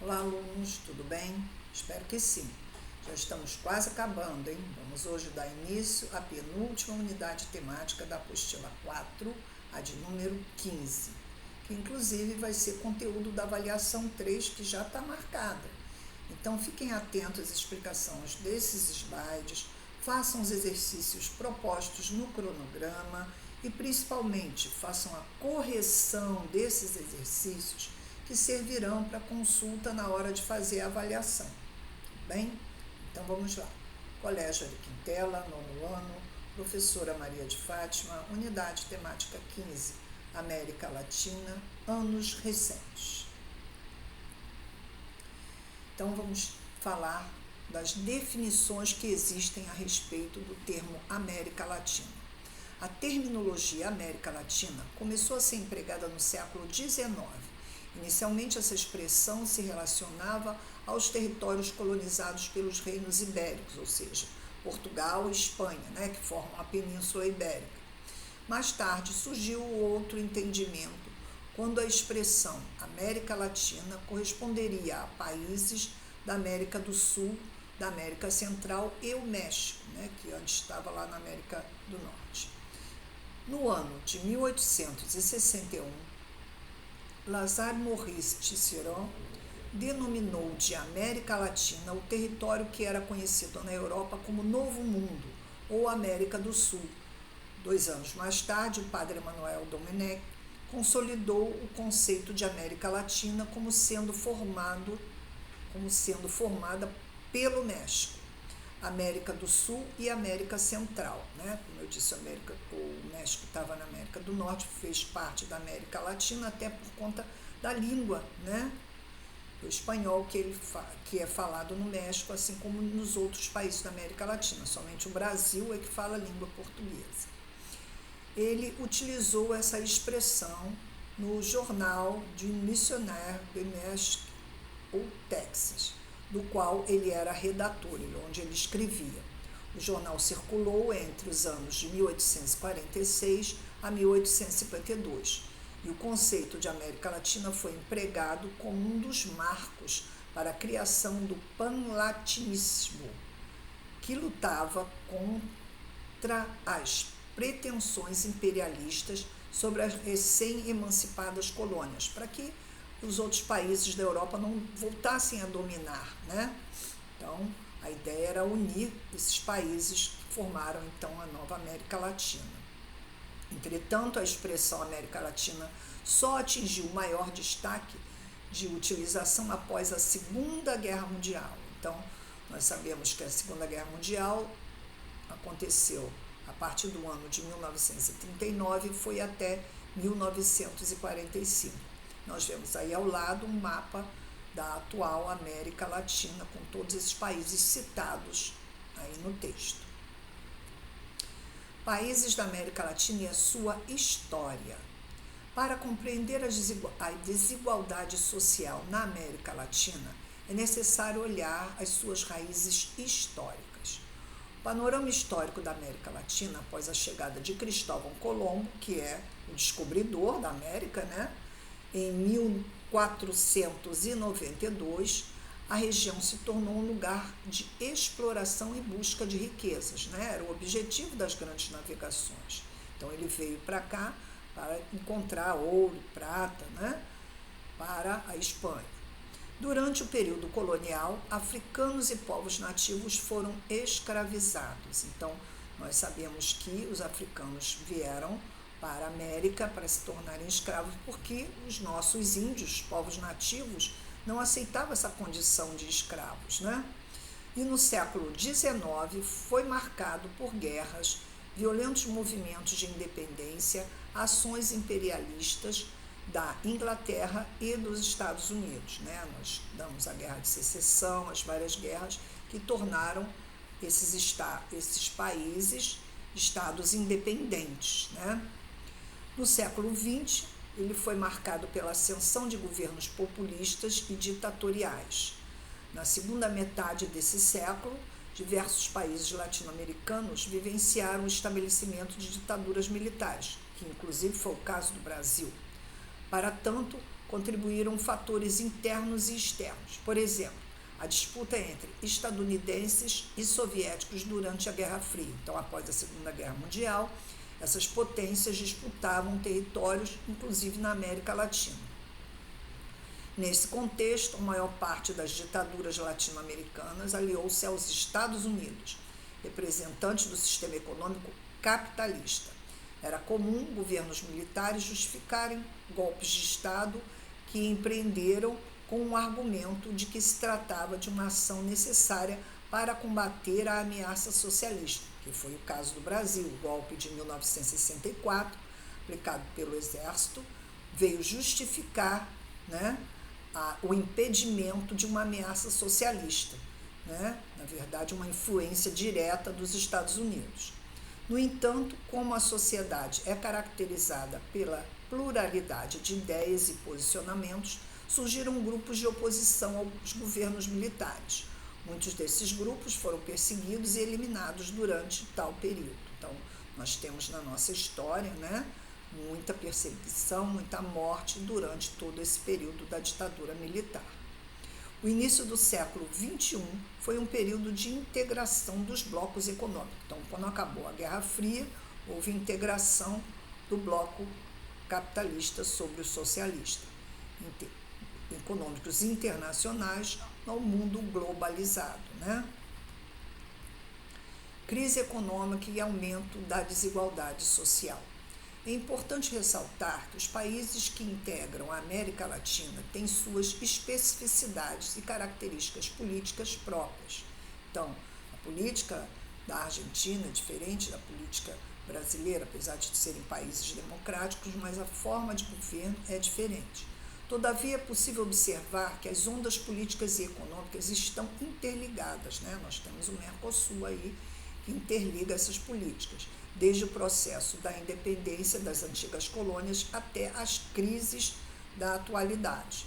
Olá, alunos, tudo bem? Espero que sim. Já estamos quase acabando, hein? Vamos hoje dar início à penúltima unidade temática da apostila 4, a de número 15, que inclusive vai ser conteúdo da avaliação 3, que já está marcada. Então, fiquem atentos às explicações desses slides, façam os exercícios propostos no cronograma e, principalmente, façam a correção desses exercícios que servirão para consulta na hora de fazer a avaliação. Bem? Então, vamos lá. Colégio Ari Quintela, nono ano, professora Maria de Fátima, unidade temática 15, América Latina, anos recentes. Então, vamos falar das definições que existem a respeito do termo América Latina. A terminologia América Latina começou a ser empregada no século XIX. Inicialmente, essa expressão se relacionava aos territórios colonizados pelos reinos ibéricos, ou seja, Portugal e Espanha, que formam a Península Ibérica. Mais tarde, surgiu outro entendimento, quando a expressão América Latina corresponderia a países da América do Sul, da América Central e o México, que antes estava lá na América do Norte. No ano de 1861, Lazare Maurice Tisserand denominou de América Latina o território que era conhecido na Europa como Novo Mundo, ou América do Sul. 2 anos mais tarde, o padre Emmanuel Domenech consolidou o conceito de América Latina como sendo formada pelo México, América do Sul e América Central. Como eu disse, o México estava na América do Norte, fez parte da América Latina, até por conta da língua, do espanhol que é falado no México, assim como nos outros países da América Latina. Somente o Brasil é que fala a língua portuguesa. Ele utilizou essa expressão no jornal du Missionnaire de México, ou Texas, do qual ele era redator, onde ele escrevia. O jornal circulou entre os anos de 1846 a 1852, e o conceito de América Latina foi empregado como um dos marcos para a criação do panlatinismo, que lutava contra as pretensões imperialistas sobre as recém-emancipadas colônias, para que os outros países da Europa não voltassem a dominar, Então, a ideia era unir esses países que formaram, então, a nova América Latina. Entretanto, a expressão América Latina só atingiu maior destaque de utilização após a Segunda Guerra Mundial. Então, nós sabemos que a Segunda Guerra Mundial aconteceu a partir do ano de 1939 e foi até 1945. Nós vemos aí ao lado um mapa da atual América Latina, com todos esses países citados aí no texto. Países da América Latina e a sua história. Para compreender a desigualdade social na América Latina, é necessário olhar as suas raízes históricas. O panorama histórico da América Latina, após a chegada de Cristóvão Colombo, que é o descobridor da América, em 1492, a região se tornou um lugar de exploração e busca de riquezas, Era o objetivo das grandes navegações. Então, ele veio para cá para encontrar ouro, prata, para a Espanha. Durante o período colonial, africanos e povos nativos foram escravizados. Então, nós sabemos que os africanos vieram para a América para se tornarem escravos, porque os nossos índios, povos nativos, não aceitavam essa condição de escravos, E no século XIX foi marcado por guerras, violentos movimentos de independência, ações imperialistas da Inglaterra e dos Estados Unidos, Nós damos a Guerra de Secessão, as várias guerras que tornaram esses países estados independentes, No século XX, ele foi marcado pela ascensão de governos populistas e ditatoriais. Na segunda metade desse século, diversos países latino-americanos vivenciaram o estabelecimento de ditaduras militares, que inclusive foi o caso do Brasil. Para tanto, contribuíram fatores internos e externos. Por exemplo, a disputa entre estadunidenses e soviéticos durante a Guerra Fria. Então, após a Segunda Guerra Mundial, essas potências disputavam territórios, inclusive na América Latina. Nesse contexto, a maior parte das ditaduras latino-americanas aliou-se aos Estados Unidos, representantes do sistema econômico capitalista. Era comum governos militares justificarem golpes de Estado que empreenderam com o argumento de que se tratava de uma ação necessária para combater a ameaça socialista, que foi o caso do Brasil. O golpe de 1964, aplicado pelo Exército, veio justificar, o impedimento de uma ameaça socialista, na verdade, uma influência direta dos Estados Unidos. No entanto, como a sociedade é caracterizada pela pluralidade de ideias e posicionamentos, surgiram grupos de oposição aos governos militares. Muitos desses grupos foram perseguidos e eliminados durante tal período. Então, nós temos na nossa história, muita perseguição, muita morte durante todo esse período da ditadura militar. O início do século XXI foi um período de integração dos blocos econômicos. Então, quando acabou a Guerra Fria, houve integração do bloco capitalista sobre o socialista, econômicos internacionais ao mundo globalizado. Crise econômica e aumento da desigualdade social. É importante ressaltar que os países que integram a América Latina têm suas especificidades e características políticas próprias. Então, a política da Argentina é diferente da política brasileira, apesar de serem países democráticos, mas a forma de governo é diferente. Todavia, é possível observar que as ondas políticas e econômicas estão interligadas. Nós temos o Mercosul aí, que interliga essas políticas, desde o processo da independência das antigas colônias até as crises da atualidade.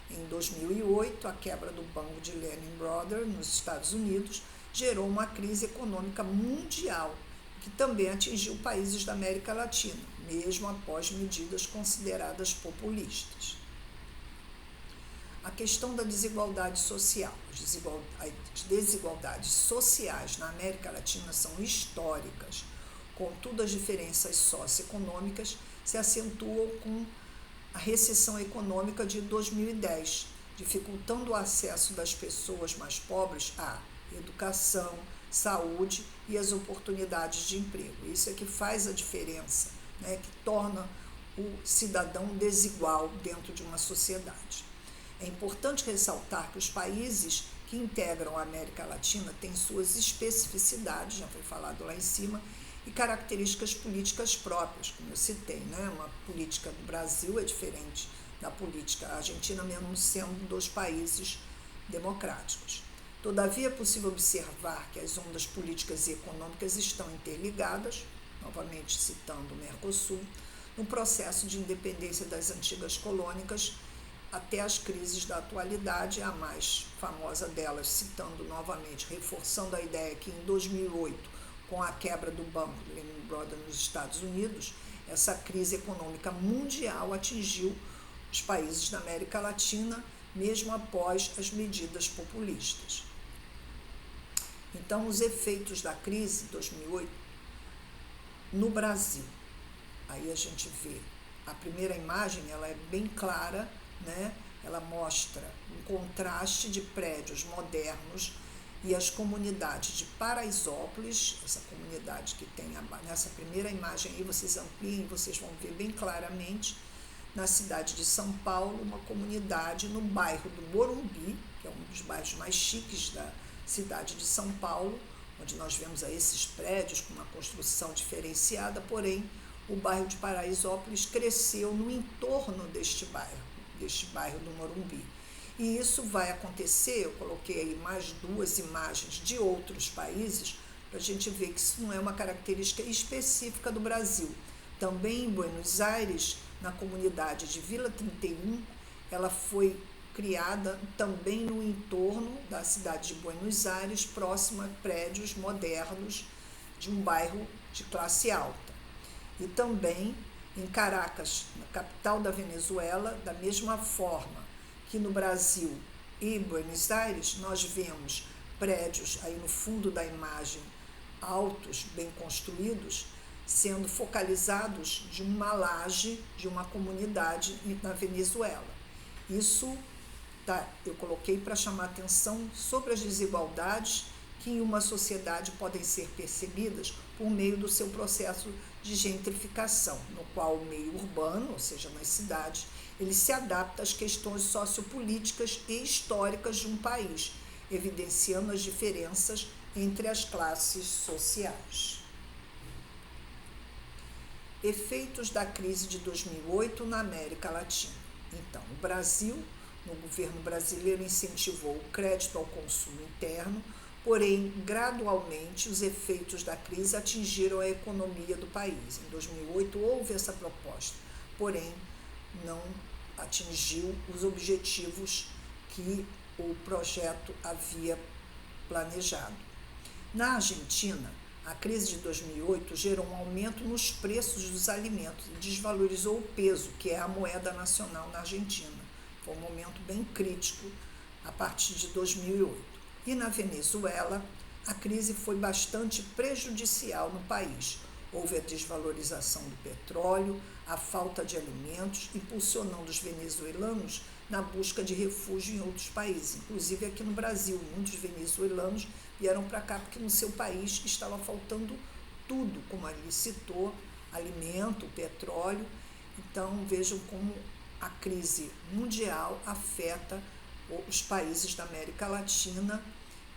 Em 2008, a quebra do banco de Lehman Brothers nos Estados Unidos gerou uma crise econômica mundial, que também atingiu países da América Latina, mesmo após medidas consideradas populistas. A questão da desigualdade social. As desigualdades sociais na América Latina são históricas. Contudo, as diferenças socioeconômicas se acentuam com a recessão econômica de 2010, dificultando o acesso das pessoas mais pobres à educação, saúde e as oportunidades de emprego. Isso é que faz a diferença, que torna o cidadão desigual dentro de uma sociedade. É importante ressaltar que os países que integram a América Latina têm suas especificidades, já foi falado lá em cima, e características políticas próprias, como eu citei. Uma política do Brasil é diferente da política argentina, mesmo sendo dois países democráticos. Todavia, é possível observar que as ondas políticas e econômicas estão interligadas, novamente citando o Mercosul, no processo de independência das antigas colônias até as crises da atualidade, a mais famosa delas, citando novamente, reforçando a ideia que em 2008, com a quebra do banco Lehman Brothers nos Estados Unidos, essa crise econômica mundial atingiu os países da América Latina, mesmo após as medidas populistas. Então, os efeitos da crise de 2008 no Brasil. Aí a gente vê, a primeira imagem, ela é bem clara, Ela mostra um contraste de prédios modernos e as comunidades de Paraisópolis, essa comunidade que tem nessa primeira imagem aí, vocês ampliem, vocês vão ver bem claramente, na cidade de São Paulo, uma comunidade no bairro do Morumbi, que é um dos bairros mais chiques da cidade de São Paulo, onde nós vemos aí esses prédios com uma construção diferenciada, porém o bairro de Paraisópolis cresceu no entorno deste bairro do Morumbi. E isso vai acontecer, eu coloquei aí mais duas imagens de outros países, para a gente ver que isso não é uma característica específica do Brasil. Também em Buenos Aires, na comunidade de Vila 31, ela foi criada também no entorno da cidade de Buenos Aires, próxima a prédios modernos de um bairro de classe alta. E também em Caracas, na capital da Venezuela, da mesma forma que no Brasil e Buenos Aires, nós vemos prédios aí no fundo da imagem, altos, bem construídos, sendo focalizados de uma laje de uma comunidade na Venezuela. Isso eu coloquei para chamar atenção sobre as desigualdades que em uma sociedade podem ser percebidas por meio do seu processo de gentrificação, no qual o meio urbano, ou seja, nas cidades, ele se adapta às questões sociopolíticas e históricas de um país, evidenciando as diferenças entre as classes sociais. Efeitos da crise de 2008 na América Latina. Então, o Brasil, no governo brasileiro, incentivou o crédito ao consumo interno, porém, gradualmente, os efeitos da crise atingiram a economia do país. Em 2008 houve essa proposta, porém, não atingiu os objetivos que o projeto havia planejado. Na Argentina, a crise de 2008 gerou um aumento nos preços dos alimentos e desvalorizou o peso, que é a moeda nacional na Argentina. Foi um momento bem crítico a partir de 2008. E na Venezuela, a crise foi bastante prejudicial no país. Houve a desvalorização do petróleo, a falta de alimentos, impulsionando os venezuelanos na busca de refúgio em outros países. Inclusive aqui no Brasil, muitos venezuelanos vieram para cá porque no seu país estava faltando tudo, como ali citou, alimento, petróleo. Então vejam como a crise mundial afeta os países da América Latina,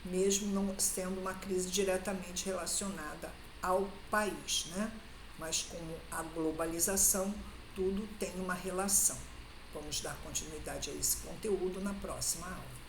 mesmo não sendo uma crise diretamente relacionada ao país, né? Mas como a globalização, tudo tem uma relação. Vamos dar continuidade a esse conteúdo na próxima aula.